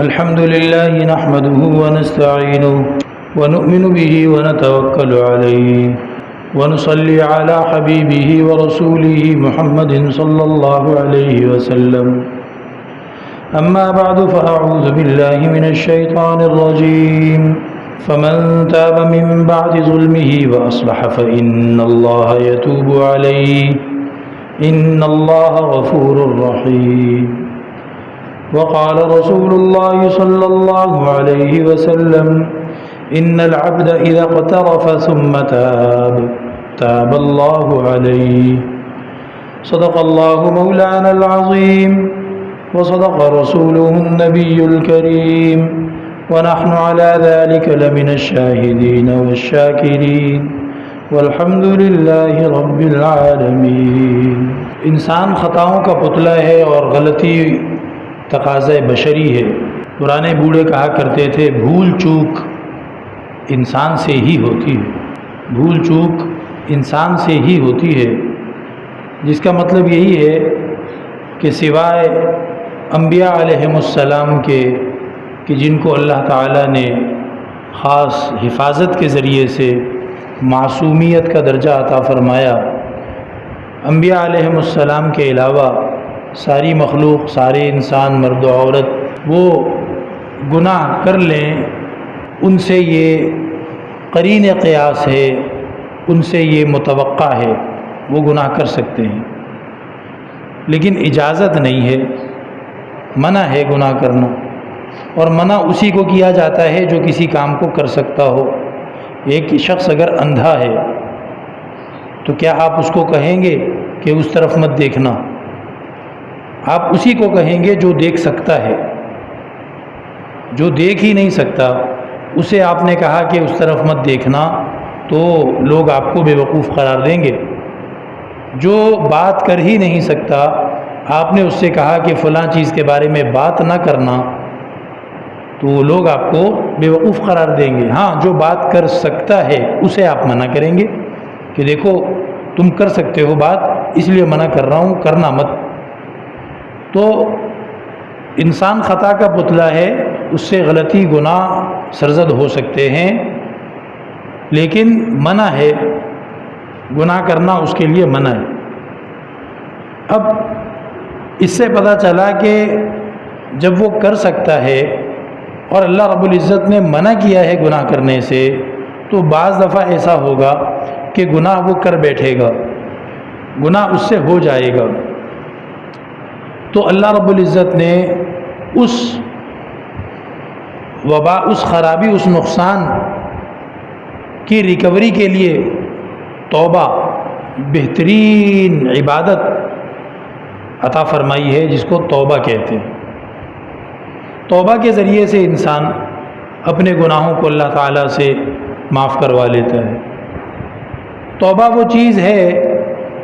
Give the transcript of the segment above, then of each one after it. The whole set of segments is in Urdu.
الحمد لله نحمده ونستعينه ونؤمن به ونتوكل عليه ونصلي على حبيبه ورسوله محمد صلى الله عليه وسلم. أما بعد فأعوذ بالله من الشيطان الرجيم. فمن تاب من بعد ظلمه وأصلح فإن الله يتوب عليه إن الله غفور رحيم. وقال رسول الله صلى الله عليه وسلم إن العبد إذا اقترف ثم تاب الله عليه. صدق الله مولانا العظيم وصدق رسوله النبي الكريم ونحن على ذلك لمن الشاهدين والشاكرين والحمد لله رب العالمین. انسان خطاؤں کا پتلا ہے اور غلطی تقاضۂ بشری ہے. پرانے بوڑھے کہا کرتے تھے بھول چوک انسان سے ہی ہوتی ہے، بھول چوک انسان سے ہی ہوتی ہے، جس کا مطلب یہی ہے کہ سوائے انبیاء علیہم السلام کے کہ جن کو اللہ تعالیٰ نے خاص حفاظت کے ذریعے سے معصومیت کا درجہ عطا فرمایا، انبیاء علیہم السلام کے علاوہ ساری مخلوق، سارے انسان مرد و عورت وہ گناہ کر لیں، ان سے یہ قرین قیاس ہے، ان سے یہ متوقع ہے، وہ گناہ کر سکتے ہیں، لیکن اجازت نہیں ہے، منع ہے گناہ کرنا. اور منع اسی کو کیا جاتا ہے جو کسی کام کو کر سکتا ہو. ایک شخص اگر اندھا ہے تو کیا آپ اس کو کہیں گے کہ اس طرف مت دیکھنا؟ آپ اسی کو کہیں گے جو دیکھ سکتا ہے. جو دیکھ ہی نہیں سکتا اسے آپ نے کہا کہ اس طرف مت دیکھنا تو لوگ آپ کو بے وقوف قرار دیں گے. جو بات کر ہی نہیں سکتا آپ نے اس سے کہا کہ فلاں چیز کے بارے میں بات نہ کرنا تو لوگ آپ کو بے وقوف قرار دیں گے. ہاں، جو بات کر سکتا ہے اسے آپ منع کریں گے کہ دیکھو تم کر سکتے ہو بات، اس لیے منع کر رہا ہوں، کرنا مت. تو انسان خطا کا پتلا ہے، اس سے غلطی گناہ سرزد ہو سکتے ہیں، لیکن منع ہے، گناہ کرنا اس کے لیے منع ہے. اب اس سے پتہ چلا کہ جب وہ کر سکتا ہے اور اللہ رب العزت نے منع کیا ہے گناہ کرنے سے، تو بعض دفعہ ایسا ہوگا کہ گناہ وہ کر بیٹھے گا، گناہ اس سے ہو جائے گا. تو اللہ رب العزت نے اس وبا، اس خرابی، اس نقصان کی ریکوری کے لیے توبہ بہترین عبادت عطا فرمائی ہے، جس کو توبہ کہتے ہیں. توبہ کے ذریعے سے انسان اپنے گناہوں کو اللہ تعالیٰ سے معاف کروا لیتا ہے. توبہ وہ چیز ہے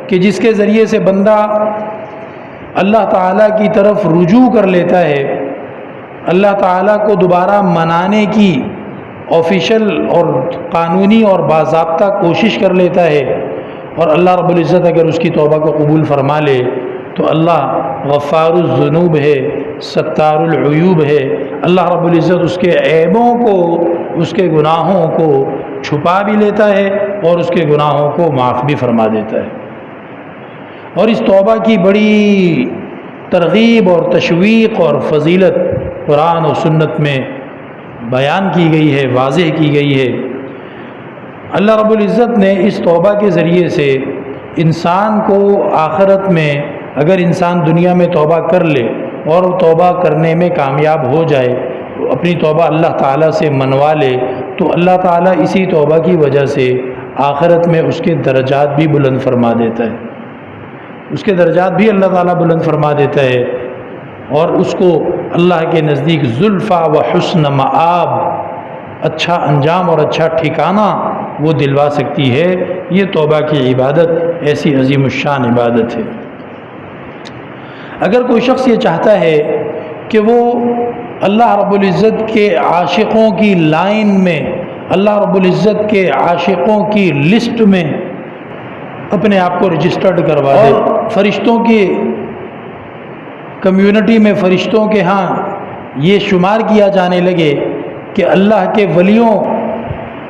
کہ جس کے ذریعے سے بندہ اللہ تعالیٰ کی طرف رجوع کر لیتا ہے، اللہ تعالیٰ کو دوبارہ منانے کی آفیشل اور قانونی اور باضابطہ کوشش کر لیتا ہے. اور اللہ رب العزت اگر اس کی توبہ کو قبول فرما لے تو اللہ غفار الذنوب ہے، ستار العیوب ہے. اللہ رب العزت اس کے عیبوں کو، اس کے گناہوں کو چھپا بھی لیتا ہے اور اس کے گناہوں کو معاف بھی فرما دیتا ہے. اور اس توبہ کی بڑی ترغیب اور تشویق اور فضیلت قرآن و سنت میں بیان کی گئی ہے، واضح کی گئی ہے. اللہ رب العزت نے اس توبہ کے ذریعے سے انسان کو آخرت میں، اگر انسان دنیا میں توبہ کر لے اور توبہ کرنے میں کامیاب ہو جائے، اپنی توبہ اللہ تعالیٰ سے منوا لے، تو اللہ تعالیٰ اسی توبہ کی وجہ سے آخرت میں اس کے درجات بھی بلند فرما دیتا ہے. اس کے درجات بھی اللہ تعالیٰ بلند فرما دیتا ہے اور اس کو اللہ کے نزدیک زلفیٰ و حسن مآب، اچھا انجام اور اچھا ٹھکانہ وہ دلوا سکتی ہے. یہ توبہ کی عبادت ایسی عظیم الشان عبادت ہے. اگر کوئی شخص یہ چاہتا ہے کہ وہ اللہ رب العزت کے عاشقوں کی لائن میں، اللہ رب العزت کے عاشقوں کی لسٹ میں اپنے آپ کو رجسٹرڈ کروا دے، فرشتوں کی کمیونٹی میں، فرشتوں کے ہاں یہ شمار کیا جانے لگے کہ اللہ کے ولیوں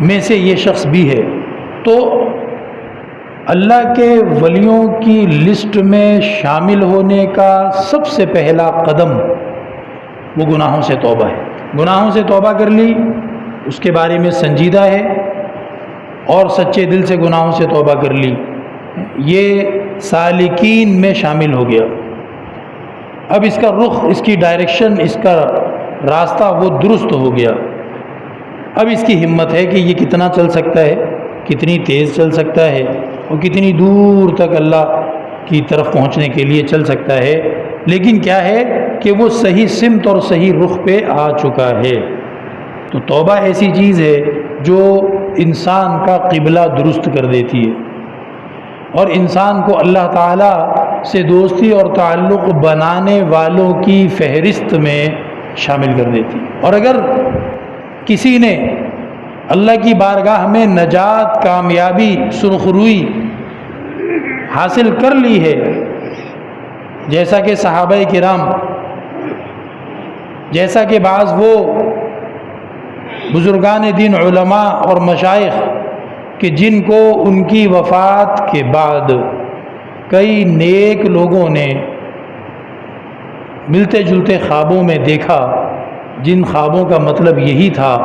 میں سے یہ شخص بھی ہے، تو اللہ کے ولیوں کی لسٹ میں شامل ہونے کا سب سے پہلا قدم وہ گناہوں سے توبہ ہے۔ گناہوں سے توبہ کر لی، اس کے بارے میں سنجیدہ ہے اور سچے دل سے گناہوں سے توبہ کر لی، یہ سالکین میں شامل ہو گیا۔ اب اس کا رخ، اس کی ڈائریکشن، اس کا راستہ وہ درست ہو گیا۔ اب اس کی ہمت ہے کہ یہ کتنا چل سکتا ہے، کتنی تیز چل سکتا ہے اور کتنی دور تک اللہ کی طرف پہنچنے کے لیے چل سکتا ہے، لیکن کیا ہے کہ وہ صحیح سمت اور صحیح رخ پہ آ چکا ہے۔ تو توبہ ایسی چیز ہے جو انسان کا قبلہ درست کر دیتی ہے اور انسان کو اللہ تعالیٰ سے دوستی اور تعلق بنانے والوں کی فہرست میں شامل کر دیتی ہے۔ اور اگر کسی نے اللہ کی بارگاہ میں نجات، کامیابی، سرخروئی حاصل کر لی ہے، جیسا کہ صحابہ کرام، جیسا کہ بعض وہ بزرگان دین، علماء اور مشائخ کہ جن کو ان کی وفات کے بعد کئی نیک لوگوں نے ملتے جلتے خوابوں میں دیکھا، جن خوابوں کا مطلب یہی تھا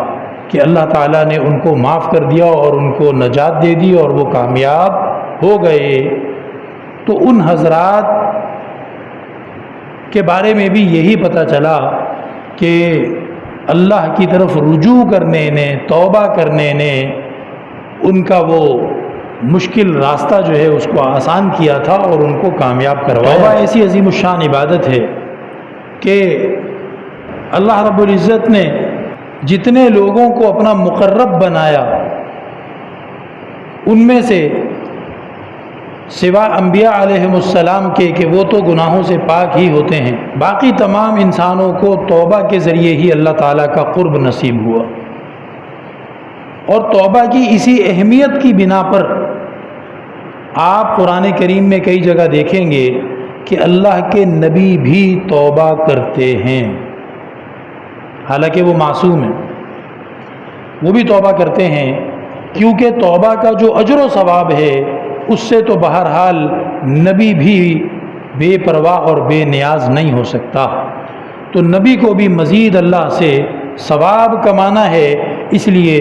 کہ اللہ تعالیٰ نے ان کو معاف کر دیا اور ان کو نجات دے دی اور وہ کامیاب ہو گئے، تو ان حضرات کے بارے میں بھی یہی پتہ چلا کہ اللہ کی طرف رجوع کرنے نے، توبہ کرنے نے ان کا وہ مشکل راستہ جو ہے اس کو آسان کیا تھا اور ان کو کامیاب کروایا۔ توبہ ایسی عظیم الشان عبادت ہے کہ اللہ رب العزت نے جتنے لوگوں کو اپنا مقرب بنایا، ان میں سے سوا انبیاء علیہم السلام کے کہ وہ تو گناہوں سے پاک ہی ہوتے ہیں، باقی تمام انسانوں کو توبہ کے ذریعے ہی اللہ تعالیٰ کا قرب نصیب ہوا۔ اور توبہ کی اسی اہمیت کی بنا پر آپ قرآن کریم میں کئی جگہ دیکھیں گے کہ اللہ کے نبی بھی توبہ کرتے ہیں، حالانکہ وہ معصوم ہیں، وہ بھی توبہ کرتے ہیں، کیونکہ توبہ کا جو اجر و ثواب ہے اس سے تو بہرحال نبی بھی بے پرواہ اور بے نیاز نہیں ہو سکتا۔ تو نبی کو بھی مزید اللہ سے ثواب کمانا ہے، اس لیے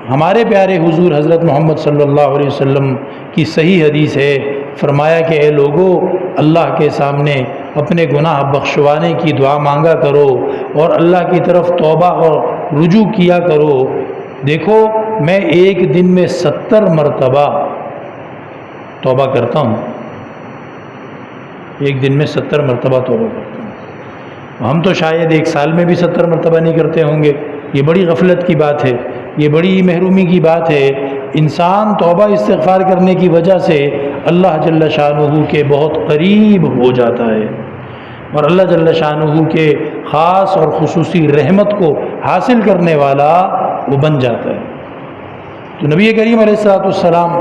ہمارے پیارے حضور حضرت محمد صلی اللہ علیہ وسلم کی صحیح حدیث ہے، فرمایا کہ اے لوگو، اللہ کے سامنے اپنے گناہ بخشوانے کی دعا مانگا کرو اور اللہ کی طرف توبہ اور رجوع کیا کرو۔ دیکھو میں ایک دن میں 70 مرتبہ توبہ کرتا ہوں، ایک دن میں 70 مرتبہ توبہ کرتا ہوں۔ ہم تو شاید ایک سال میں بھی 70 مرتبہ نہیں کرتے ہوں گے، یہ بڑی غفلت کی بات ہے، یہ بڑی محرومی کی بات ہے۔ انسان توبہ استغفار کرنے کی وجہ سے اللہ جل شانہ کے بہت قریب ہو جاتا ہے اور اللہ جل شانہ کے خاص اور خصوصی رحمت کو حاصل کرنے والا وہ بن جاتا ہے۔ تو نبی کریم علیہ السلام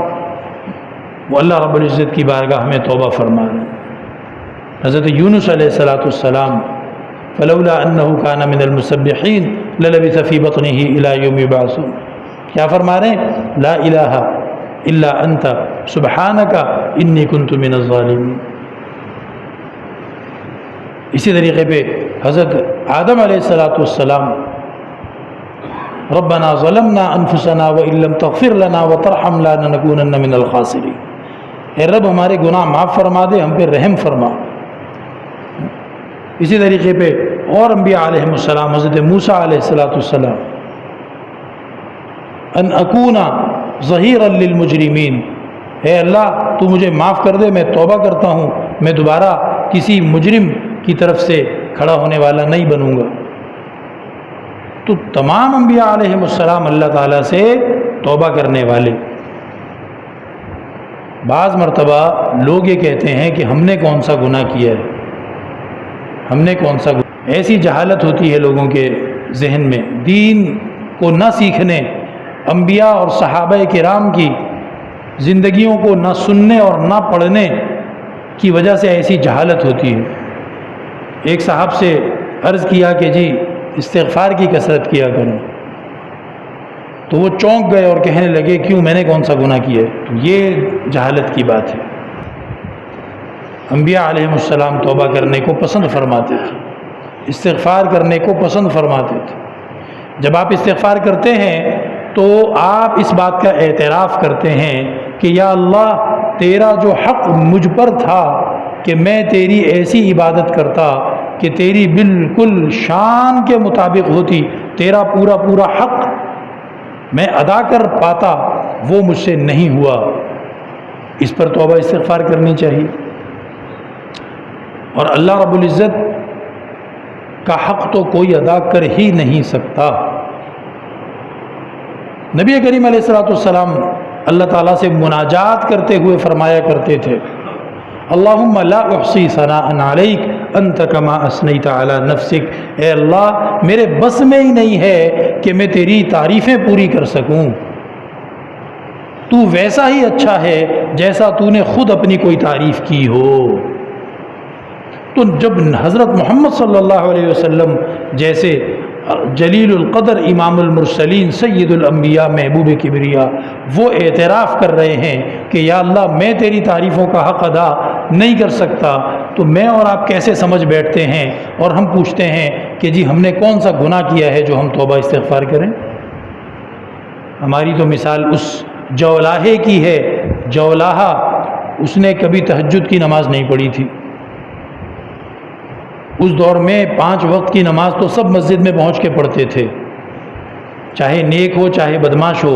وہ اللہ رب العزت کی بارگاہ میں توبہ فرما رہے ہیں۔ حضرت یونس علیہ السلام فلولا انہ کان من المسبحین للبث فی بطنہ الی یوم یبعثون، کیا فرما رہے ہیں؟ لا الہ الا انت سبحانک انی کنت من الظالمین۔ اسی طریقے پہ حضرت آدم علیہ السلام ربنا ظلمنا انفسنا وان لم تغفر لنا وترحمنا لنکونن من الخاسرین، اے رب ہمارے گناہ معاف فرما دے، ہم پہ رحم فرما۔ اسی طریقے پہ اور انبیاء علیہم السلام، حضرت موسیٰ علیہ السلام ان اکون ظہیرا للمجرمین، اے اللہ تو مجھے معاف کر دے، میں توبہ کرتا ہوں، میں دوبارہ کسی مجرم کی طرف سے کھڑا ہونے والا نہیں بنوں گا۔ تو تمام انبیاء علیہم السلام اللہ تعالیٰ سے توبہ کرنے والے۔ بعض مرتبہ لوگ یہ کہتے ہیں کہ ہم نے کون سا گناہ کیا ہے، ہم نے کون سا گناہ، ایسی جہالت ہوتی ہے لوگوں کے ذہن میں، دین کو نہ سیکھنے، انبیاء اور صحابہ کرام کی زندگیوں کو نہ سننے اور نہ پڑھنے کی وجہ سے ایسی جہالت ہوتی ہے۔ ایک صاحب سے عرض کیا کہ جی استغفار کی کثرت کیا کریں۔ تو وہ چونک گئے اور کہنے لگے کیوں، میں نے کون سا گناہ کیا ہے؟ تو یہ جہالت کی بات ہے۔ انبیاء علیہم السلام توبہ کرنے کو پسند فرماتے تھے، استغفار کرنے کو پسند فرماتے تھے۔ جب آپ استغفار کرتے ہیں تو آپ اس بات کا اعتراف کرتے ہیں کہ یا اللہ تیرا جو حق مجھ پر تھا کہ میں تیری ایسی عبادت کرتا کہ تیری بالکل شان کے مطابق ہوتی، تیرا پورا پورا حق میں ادا کر پاتا، وہ مجھ سے نہیں ہوا۔ اس پر توبہ استغفار کرنی چاہیے۔ اور اللہ رب العزت کا حق تو کوئی ادا کر ہی نہیں سکتا۔ نبی کریم علیہ الصلوۃ والسلام اللہ تعالیٰ سے مناجات کرتے ہوئے فرمایا کرتے تھے اللہم لا احصی ثناء علیک انت کما اثنیت علی نفسک، اے اللہ میرے بس میں ہی نہیں ہے کہ میں تیری تعریفیں پوری کر سکوں، تو ویسا ہی اچھا ہے جیسا تو نے خود اپنی کوئی تعریف کی ہو۔ تو جب حضرت محمد صلی اللہ علیہ وسلم جیسے جلیل القدر امام المرسلین سید الانبیاء محبوب کبریا وہ اعتراف کر رہے ہیں کہ یا اللہ میں تیری تعریفوں کا حق ادا نہیں کر سکتا، تو میں اور آپ کیسے سمجھ بیٹھتے ہیں اور ہم پوچھتے ہیں کہ جی ہم نے کون سا گناہ کیا ہے جو ہم توبہ استغفار کریں؟ ہماری تو مثال اس جولاہے کی ہے۔ جولاہا اس نے کبھی تہجد کی نماز نہیں پڑھی تھی۔ اس دور میں 5 وقت کی نماز تو سب مسجد میں پہنچ کے پڑھتے تھے، چاہے نیک ہو چاہے بدماش ہو،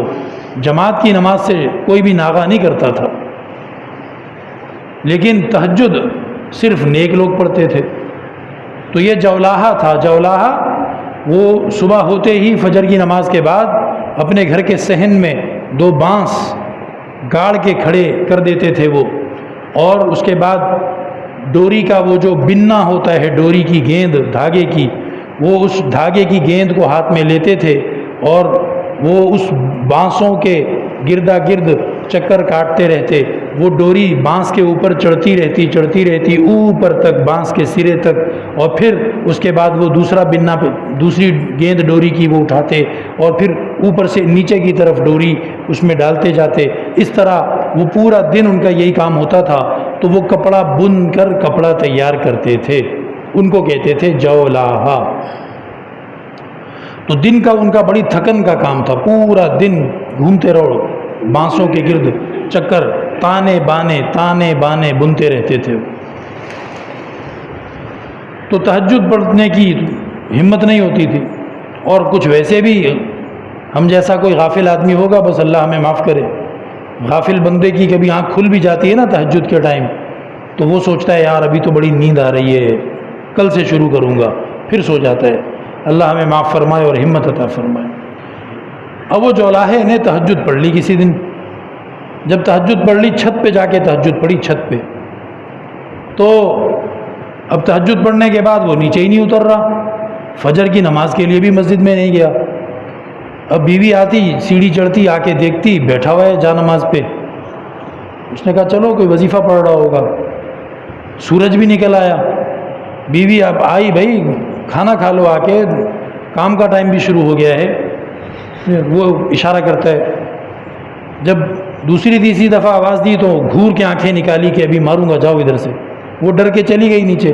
جماعت کی نماز سے کوئی بھی ناغہ نہیں کرتا تھا، لیکن تہجد صرف نیک لوگ پڑھتے تھے۔ تو یہ جولاہا تھا۔ جولاہا وہ صبح ہوتے ہی فجر کی نماز کے بعد اپنے گھر کے صحن میں 2 بانس گاڑ کے کھڑے کر دیتے تھے وہ، اور اس کے بعد ڈوری کا وہ جو بننا ہوتا ہے، ڈوری کی گیند دھاگے کی، وہ اس دھاگے کی گیند کو ہاتھ میں لیتے تھے اور وہ اس بانسوں کے گردا گرد چکر کاٹتے رہتے۔ وہ ڈوری بانس کے اوپر چڑھتی رہتی اوپر تک، بانس کے سرے تک، اور پھر اس کے بعد وہ دوسرا بننا، دوسری گیند ڈوری کی وہ اٹھاتے اور پھر اوپر سے نیچے کی طرف ڈوری اس میں ڈالتے جاتے۔ اس طرح وہ پورا دن ان کا یہی کام ہوتا تھا۔ تو وہ کپڑا بن کر کپڑا تیار کرتے تھے، ان کو کہتے تھے جولاہا۔ تو دن کا ان کا بڑی تھکن کا کام تھا، پورا دن گھومتے رہو بانسوں کے گرد چکر، تانے بانے بنتے رہتے تھے۔ تو تہجد پڑھنے کی ہمت نہیں ہوتی تھی، اور کچھ ویسے بھی ہم جیسا کوئی غافل آدمی ہوگا، بس اللہ ہمیں معاف کرے، غافل بندے کی کبھی آنکھ کھل بھی جاتی ہے نا تہجد کے ٹائم، تو وہ سوچتا ہے یار ابھی تو بڑی نیند آ رہی ہے، کل سے شروع کروں گا، پھر سو جاتا ہے۔ اللہ ہمیں معاف فرمائے اور ہمت عطا فرمائے۔ اب وہ جولاہے نے تہجد پڑھ لی کسی دن، جب تہجد پڑھ لی چھت پہ جا کے تہجد پڑھی، چھت پہ۔ تو اب تہجد پڑھنے کے بعد وہ نیچے ہی نہیں اتر رہا، فجر کی نماز کے لیے بھی مسجد میں نہیں گیا۔ اب بیوی آتی، سیڑھی چڑھتی، آ کے دیکھتی بیٹھا ہوا ہے جا نماز پہ۔ اس نے کہا چلو کوئی وظیفہ پڑھ رہا ہوگا۔ سورج بھی نکل آیا، بیوی اب آئی، بھائی کھانا کھا لو، آ کے کام کا ٹائم بھی شروع ہو گیا ہے۔ وہ اشارہ کرتا ہے۔ جب دوسری تیسری دفعہ آواز دی تو گھور کے آنکھیں نکالی کہ ابھی ماروں گا، جاؤ ادھر سے۔ وہ ڈر کے چلی گئی نیچے،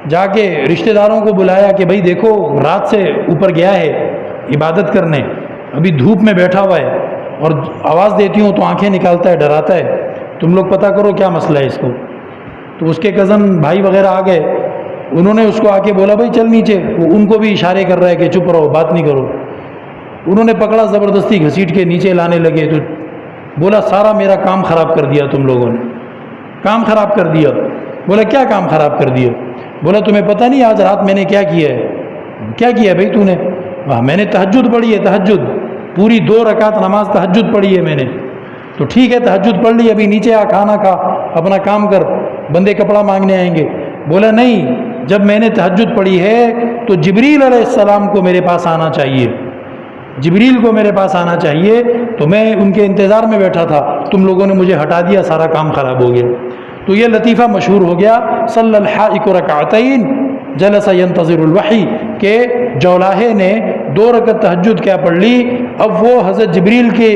جا کے رشتہ داروں کو بلایا کہ بھائی دیکھو رات سے اوپر گیا ہے عبادت کرنے، ابھی دھوپ میں بیٹھا ہوا ہے، اور آواز دیتی ہوں تو آنکھیں نکالتا ہے، ڈراتا ہے، تم لوگ پتہ کرو کیا مسئلہ ہے اس کو۔ تو اس کے کزن بھائی وغیرہ آ گئے، انہوں نے اس کو آ کے بولا بھائی چل نیچے، وہ ان کو بھی اشارے کر رہا ہے کہ چپ رہو، بات نہیں کرو۔ انہوں نے پکڑا، زبردستی گھسیٹ کے نیچے لانے لگے، تو بولا سارا میرا کام خراب کر دیا تم لوگوں نے، کام خراب کر دیا۔ بولا کیا کام خراب کر دیا؟ بولا تمہیں پتہ نہیں آج رات میں نے کیا کیا ہے؟ کیا کیا ہے بھائی تو نے؟ میں نے تہجد پڑھی ہے، تہجد پوری 2 رکعت نماز تہجد پڑھی ہے میں نے۔ تو ٹھیک ہے تہجد پڑھ لی، ابھی نیچے آ، کھانا کھا، اپنا کام کر، بندے کپڑا مانگنے آئیں گے۔ بولا نہیں، جب میں نے تہجد پڑھی ہے تو جبریل علیہ السلام کو میرے پاس آنا چاہیے، جبریل کو میرے پاس آنا چاہیے، تو میں ان کے انتظار میں بیٹھا تھا، تم لوگوں نے مجھے ہٹا دیا، سارا کام خراب ہو گیا۔ تو یہ لطیفہ مشہور ہو گیا، صلی الحائق رکعتین جلس ینتظر الوحی، کہ جولاہے نے 2 رکعت تہجد کیا پڑھ لی، اب وہ حضرت جبریل کے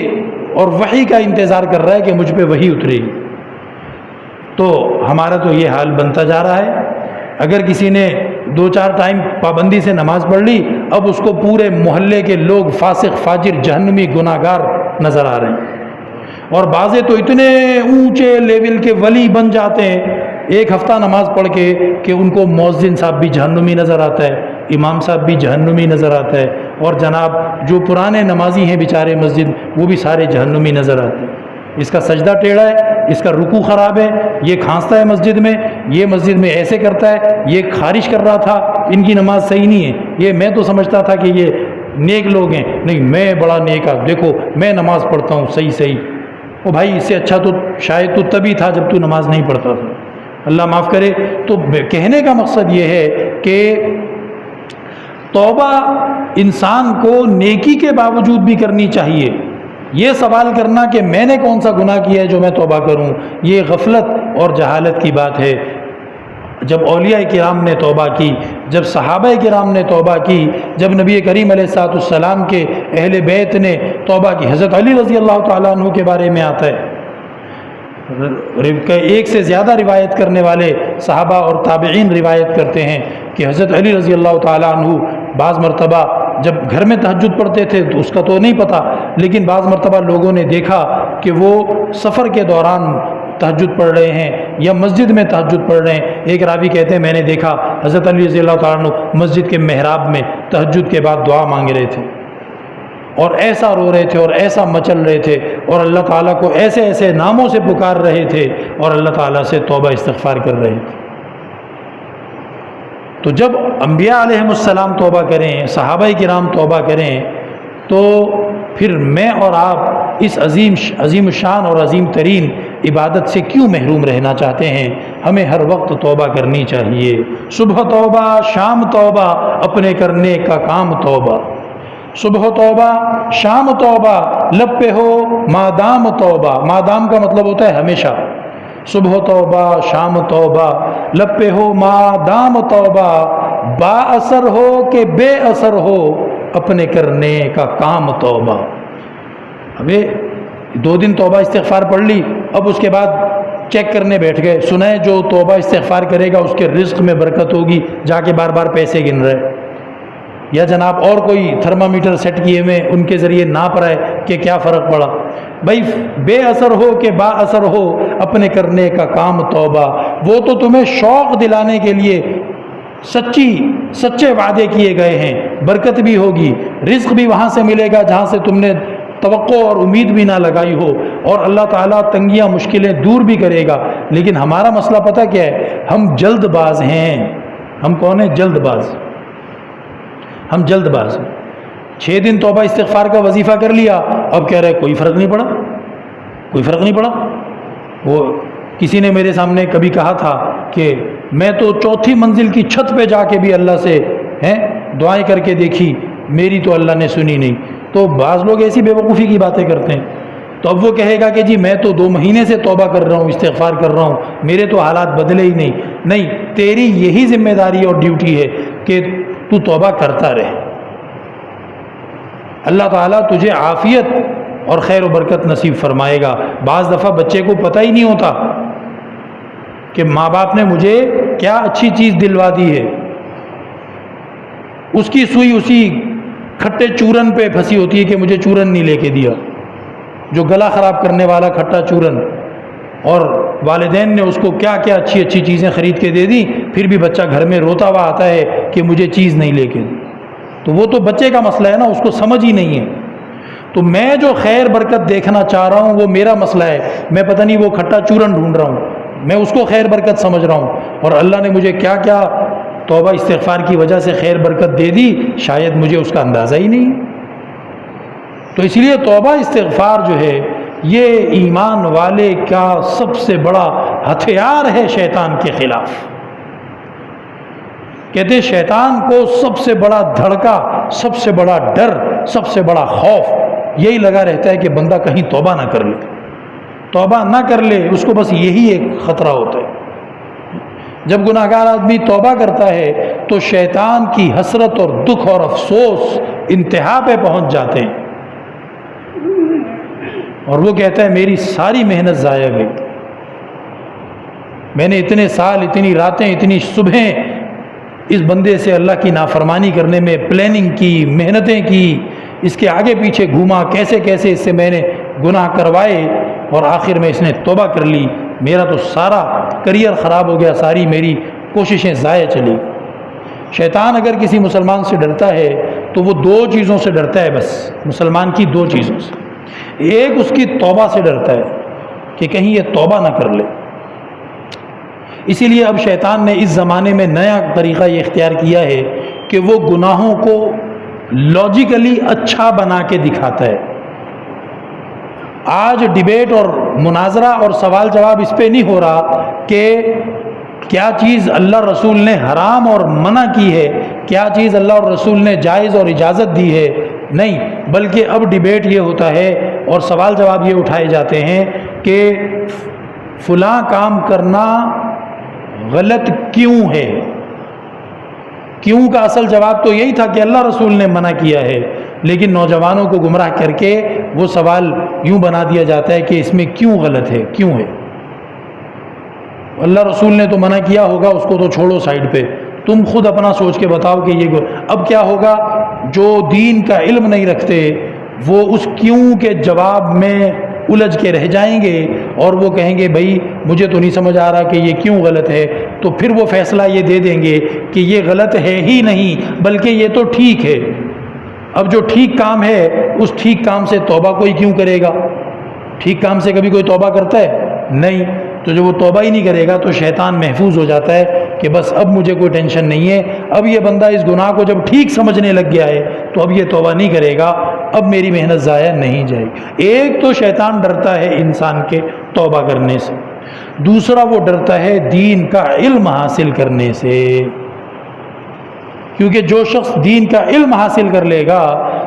اور وحی کا انتظار کر رہا ہے کہ مجھ پہ وحی اترے گی۔ تو ہمارا تو یہ حال بنتا جا رہا ہے، اگر کسی نے 2-4 ٹائم پابندی سے نماز پڑھ لی، اب اس کو پورے محلے کے لوگ فاسق فاجر جہنمی گناہگار نظر آ رہے ہیں، اور بعضے تو اتنے اونچے لیول کے ولی بن جاتے ہیں ایک ہفتہ نماز پڑھ کے کہ ان کو مؤذن صاحب بھی جہنمی نظر آتا ہے، امام صاحب بھی جہنمی نظر آتا ہے، اور جناب جو پرانے نمازی ہیں بیچارے مسجد، وہ بھی سارے جہنمی نظر آتے ہیں۔ اس کا سجدہ ٹیڑھا ہے، اس کا رکوع خراب ہے، یہ کھانستا ہے مسجد میں، یہ مسجد میں ایسے کرتا ہے، یہ خارش کر رہا تھا، ان کی نماز صحیح نہیں ہے، یہ میں تو سمجھتا تھا کہ یہ نیک لوگ ہیں، نہیں میں بڑا نیک آدمی، دیکھو میں نماز پڑھتا ہوں صحیح۔ او بھائی، اس سے اچھا تو شاید تو تبھی تھا جب تو نماز نہیں پڑھتا تھا، اللہ معاف کرے۔ تو کہنے کا مقصد یہ ہے کہ توبہ انسان کو نیکی کے باوجود بھی کرنی چاہیے۔ یہ سوال کرنا کہ میں نے کون سا گناہ کیا ہے جو میں توبہ کروں، یہ غفلت اور جہالت کی بات ہے۔ جب اولیاء کرام نے توبہ کی، جب صحابہ کرام نے توبہ کی، جب نبی کریم علیہ السلام کے اہل بیت نے توبہ کی، حضرت علی رضی اللہ تعالیٰ عنہ کے بارے میں آتا ہے، ایک سے زیادہ روایت کرنے والے صحابہ اور تابعین روایت کرتے ہیں کہ حضرت علی رضی اللہ تعالیٰ عنہ بعض مرتبہ جب گھر میں تہجد پڑھتے تھے تو اس کا تو نہیں پتہ، لیکن بعض مرتبہ لوگوں نے دیکھا کہ وہ سفر کے دوران تہجد پڑھ رہے ہیں یا مسجد میں تہجد پڑھ رہے ہیں۔ ایک راوی کہتے ہیں میں نے دیکھا حضرت علی رضی اللہ تعالیٰ عنہ مسجد کے محراب میں تہجد کے بعد دعا مانگ رہے تھے، اور ایسا رو رہے تھے اور ایسا مچل رہے تھے، اور اللہ تعالیٰ کو ایسے ایسے ناموں سے پکار رہے تھے، اور اللہ تعالیٰ سے توبہ استغفار کر رہے تھے۔ تو جب انبیاء علیہم السلام توبہ کریں، صحابہ کرام توبہ کریں، تو پھر میں اور آپ اس عظیم شان اور عظیم ترین عبادت سے کیوں محروم رہنا چاہتے ہیں؟ ہمیں ہر وقت توبہ کرنی چاہیے۔ صبح توبہ، شام توبہ، اپنے کرنے کا کام توبہ۔ صبح توبہ، شام توبہ، لب پہ ہو مادام توبہ۔ مادام کا مطلب ہوتا ہے ہمیشہ۔ صبح توبہ، شام توبہ، لب پہ ہو مادام توبہ، با اثر ہو کہ بے اثر ہو، اپنے کرنے کا کام توبہ۔ ابھی 2 دن توبہ استغفار پڑھ لی، اب اس کے بعد چیک کرنے بیٹھ گئے، سنیں جو توبہ استغفار کرے گا اس کے رزق میں برکت ہوگی، جا کے بار بار پیسے گن رہے، یا جناب اور کوئی تھرمامیٹر سیٹ کیے ہوئے ان کے ذریعے ناپ رہے کہ کیا فرق پڑا۔ بھائی بے اثر ہو کہ با اثر ہو، اپنے کرنے کا کام توبہ۔ وہ تو تمہیں شوق دلانے کے لیے سچے وعدے کیے گئے ہیں، برکت بھی ہوگی، رزق بھی وہاں سے ملے گا جہاں سے تم نے توقع اور امید بھی نہ لگائی ہو، اور اللہ تعالیٰ تنگیاں مشکلیں دور بھی کرے گا۔ لیکن ہمارا مسئلہ پتہ کیا ہے؟ ہم جلد باز ہیں۔ ہم کون ہیں؟ جلد باز۔ ہم جلد باز ہیں۔ 6 دن توبہ استغفار کا وظیفہ کر لیا، اب کہہ رہے کوئی فرق نہیں پڑا، کوئی فرق نہیں پڑا۔ وہ کسی نے میرے سامنے کبھی کہا تھا کہ میں تو 4تھی منزل کی چھت پہ جا کے بھی اللہ سے دعائیں کر کے دیکھی، میری تو اللہ نے سنی نہیں۔ تو بعض لوگ ایسی بے وقوفی کی باتیں کرتے ہیں، تو اب وہ کہے گا کہ جی میں تو 2 مہینے سے توبہ کر رہا ہوں، استغفار کر رہا ہوں، میرے تو حالات بدلے ہی نہیں۔ نہیں، تیری یہی ذمہ داری اور ڈیوٹی ہے کہ تو توبہ کرتا رہے۔ اللہ تعالیٰ تجھے عافیت اور خیر و برکت نصیب فرمائے گا۔ بعض دفعہ بچے کو پتہ ہی نہیں ہوتا کہ ماں باپ نے مجھے کیا اچھی چیز دلوا دی ہے، اس کی سوئی اسی کھٹے چورن پہ پھنسی ہوتی ہے کہ مجھے چورن نہیں لے کے دیا، جو گلا خراب کرنے والا کھٹا چورن، اور والدین نے اس کو کیا کیا اچھی اچھی چیزیں خرید کے دے دی، پھر بھی بچہ گھر میں روتا ہوا آتا ہے کہ مجھے چیز نہیں لے کے دی۔ تو وہ تو بچے کا مسئلہ ہے نا، اس کو سمجھ ہی نہیں ہے۔ تو میں جو خیر برکت دیکھنا چاہ رہا ہوں وہ میرا مسئلہ ہے، میں پتہ نہیں وہ کھٹا چورن ڈھونڈ رہا ہوں، میں اس کو خیر برکت سمجھ رہا ہوں، اور اللہ نے مجھے کیا کیا توبہ استغفار کی وجہ سے خیر برکت دے دی، شاید مجھے اس کا اندازہ ہی نہیں۔ تو اس لیے توبہ استغفار جو ہے یہ ایمان والے کا سب سے بڑا ہتھیار ہے شیطان کے خلاف۔ کہتے ہیں شیطان کو سب سے بڑا دھڑکا، سب سے بڑا ڈر، سب سے بڑا خوف یہی لگا رہتا ہے کہ بندہ کہیں توبہ نہ کر لے، توبہ نہ کر لے، اس کو بس یہی ایک خطرہ ہوتا ہے۔ جب گناہگار آدمی توبہ کرتا ہے تو شیطان کی حسرت اور دکھ اور افسوس انتہا پہ پہنچ جاتے ہیں، اور وہ کہتا ہے میری ساری محنت ضائع گئی، میں نے اتنے سال، اتنی راتیں، اتنی صبحیں اس بندے سے اللہ کی نافرمانی کرنے میں پلاننگ کی، محنتیں کی، اس کے آگے پیچھے گھوما، کیسے کیسے اس سے میں نے گناہ کروائے، اور آخر میں اس نے توبہ کر لی، میرا تو سارا کریئر خراب ہو گیا، ساری میری کوششیں ضائع چلی۔ شیطان اگر کسی مسلمان سے ڈرتا ہے تو وہ دو چیزوں سے ڈرتا ہے، بس مسلمان کی دو چیزوں سے۔ ایک اس کی توبہ سے ڈرتا ہے کہ کہیں یہ توبہ نہ کر لے، اسی لیے اب شیطان نے اس زمانے میں نیا طریقہ یہ اختیار کیا ہے کہ وہ گناہوں کو لاجیکلی اچھا بنا کے دکھاتا ہے۔ آج ڈیبیٹ اور مناظرہ اور سوال جواب اس پہ نہیں ہو رہا کہ کیا چیز اللہ رسول نے حرام اور منع کی ہے، کیا چیز اللہ اور رسول نے جائز اور اجازت دی ہے، نہیں، بلکہ اب ڈیبیٹ یہ ہوتا ہے اور سوال جواب یہ اٹھائے جاتے ہیں کہ فلاں کام کرنا غلط کیوں ہے۔ کیوں کا اصل جواب تو یہی تھا کہ اللہ رسول نے منع کیا ہے، لیکن نوجوانوں کو گمراہ کر کے وہ سوال یوں بنا دیا جاتا ہے کہ اس میں کیوں غلط ہے، کیوں ہے۔ اللہ رسول نے تو منع کیا ہوگا، اس کو تو چھوڑو سائڈ پہ، تم خود اپنا سوچ کے بتاؤ کہ یہ اب کیا ہوگا۔ جو دین کا علم نہیں رکھتے وہ اس کیوں کے جواب میں الجھ کے رہ جائیں گے، اور وہ کہیں گے بھائی مجھے تو نہیں سمجھ آ رہا کہ یہ کیوں غلط ہے، تو پھر وہ فیصلہ یہ دے دیں گے کہ یہ غلط ہے ہی نہیں بلکہ یہ تو ٹھیک ہے۔ اب جو ٹھیک کام ہے اس ٹھیک کام سے توبہ کوئی کیوں کرے گا؟ ٹھیک کام سے کبھی کوئی توبہ کرتا ہے؟ نہیں۔ تو جب وہ توبہ ہی نہیں کرے گا تو شیطان محفوظ ہو جاتا ہے کہ بس اب مجھے کوئی ٹینشن نہیں ہے، اب یہ بندہ اس گناہ کو جب ٹھیک سمجھنے لگ گیا ہے تو اب یہ توبہ نہیں کرے گا، اب میری محنت ضائع نہیں جائے گی۔ ایک تو شیطان ڈرتا ہے انسان کے توبہ کرنے سے، دوسرا وہ ڈرتا ہے دین کا علم حاصل کرنے سے، کیونکہ جو شخص دین کا علم حاصل کر لے گا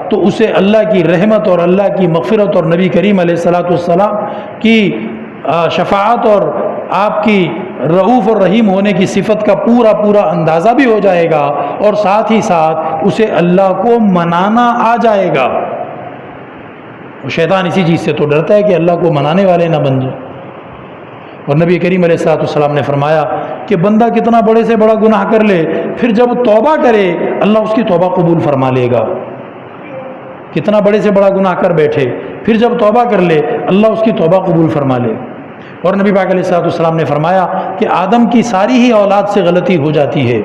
تو اسے اللہ کی رحمت اور اللہ کی مغفرت اور نبی کریم علیہ الصلاۃ والسلام کی شفاعت اور آپ کی رؤوف اور رحیم ہونے کی صفت کا پورا اندازہ بھی ہو جائے گا، اور ساتھ ہی ساتھ اسے اللہ کو منانا آ جائے گا۔ شیطان اسی چیز سے تو ڈرتا ہے کہ اللہ کو منانے والے نہ بن جائے۔ اور نبی کریم علیہ الصلوۃ والسلام نے فرمایا کہ بندہ کتنا بڑے سے بڑا گناہ کر لے، پھر جب توبہ کرے اللہ اس کی توبہ قبول فرما لے گا۔ کتنا بڑے سے بڑا گناہ کر بیٹھے، پھر جب توبہ کر لے اللہ اس کی توبہ قبول فرما لے۔ اور نبی پاک علیہ الصلوۃ والسلام نے فرمایا کہ آدم کی ساری ہی اولاد سے غلطی ہو جاتی ہے،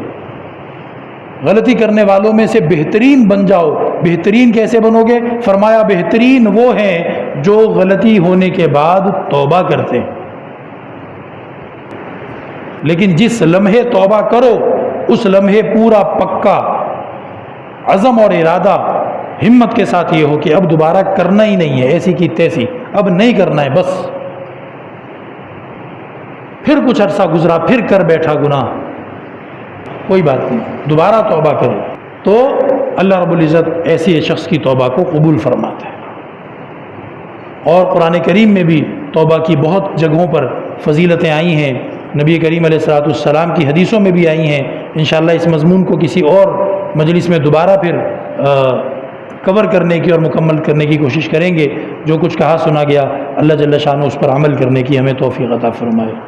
غلطی کرنے والوں میں سے بہترین بن جاؤ۔ بہترین کیسے بنو گے؟ فرمایا بہترین وہ ہیں جو غلطی ہونے کے بعد توبہ کرتے ہیں، لیکن جس لمحے توبہ کرو اس لمحے پورا پکا عزم اور ارادہ ہمت کے ساتھ یہ ہو کہ اب دوبارہ کرنا ہی نہیں ہے، ایسی کی تیسی اب نہیں کرنا ہے بس۔ پھر کچھ عرصہ گزرا، پھر کر بیٹھا گناہ، کوئی بات نہیں، دوبارہ توبہ کرے تو اللہ رب العزت ایسی شخص کی توبہ کو قبول فرماتا ہے۔ اور قرآن کریم میں بھی توبہ کی بہت جگہوں پر فضیلتیں آئی ہیں، نبی کریم علیہ الصلوۃ والسلام کی حدیثوں میں بھی آئی ہیں۔ انشاءاللہ اس مضمون کو کسی اور مجلس میں دوبارہ پھر کور کرنے کی اور مکمل کرنے کی کوشش کریں گے۔ جو کچھ کہا سنا گیا اللہ جل شانہ اس پر عمل کرنے کی ہمیں توفیق عطا فرمائے۔